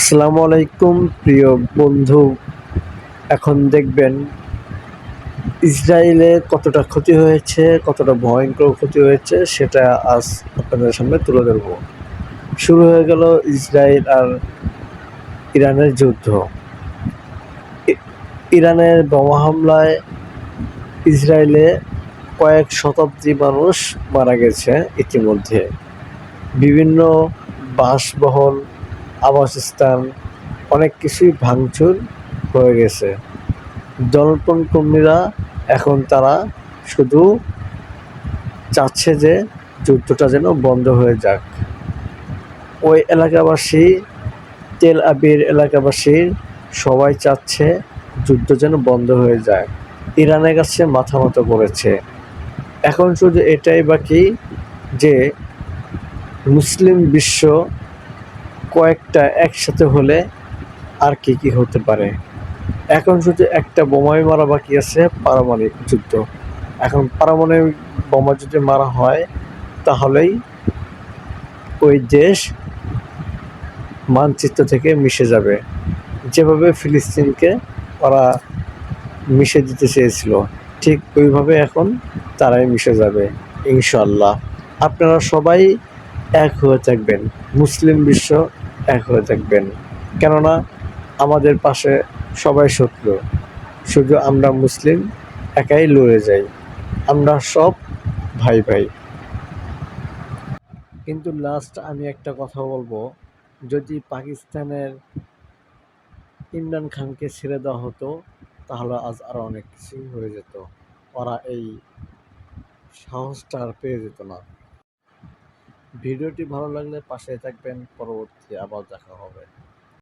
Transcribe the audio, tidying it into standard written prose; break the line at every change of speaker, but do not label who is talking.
আসসালামু আলাইকুম প্রিয় বন্ধু। এখন দেখবেন ইসরায়েলে কতটা ক্ষতি হয়েছে, কতটা ভয়ঙ্কর ক্ষতি হয়েছে সেটা আজ আপনাদের সামনে তুলে ধরব। শুরু হয়ে গেল ইসরায়েল আর ইরানের যুদ্ধ। ইরানের বোমা হামলায় ইসরায়েলে কয়েক শতাব্দী মানুষ মারা গেছে ইতিমধ্যে। বিভিন্ন বাসবহল, আবাসস্থান অনেক কিছুই ভাঙচুর হয়ে গেছে। জনগণ কর্মীরা এখন তারা শুধু চাচ্ছে যে যুদ্ধটা যেন বন্ধ হয়ে যাক। ওই এলাকাবাসী, তেল আবিব এলাকাবাসীর সবাই চাচ্ছে যুদ্ধ যেন বন্ধ হয়ে যায়। ইরানের কাছে মাথা নত করেছে। এখন শুধু এটাই বাকি যে মুসলিম বিশ্ব কয়েকটা একসাথে হলে আর কি হতে পারে। এখন শুধু একটা বোমাই মারা বাকি আছে, পারমাণবিক যুদ্ধ। এখন পারমাণবিক বোমা যদি মারা হয় তাহলেই ওই দেশ মানচিত্র থেকে মিশে যাবে, যেভাবে ফিলিস্তিনকে ওরা মিশে দিতে চেয়েছিল ঠিক ওইভাবে এখন তারাই মিশে যাবে ইনশাল্লাহ। আপনারা সবাই এক হয়ে থাকবেন, মুসলিম বিশ্ব এক হয়ে থাকবেন, কেননা আমাদের পাশে সবাই শত্রু, শুধু আমরা মুসলিম একাই লড়ে যাই, আমরা সব ভাই ভাই। কিন্তু লাস্ট আমি একটা কথা বলবো, যদি পাকিস্তানের ইমরান খানকে ছেড়ে দেওয়া হতো তাহলে আজ আরো অনেক কিছু হয়ে যেত। ওরা এই সাহসটা আর পেয়ে যেত না। ভিডিওটি ভালো লাগলে পাশে থাকবেন, পরবর্তী আবার দেখা হবে।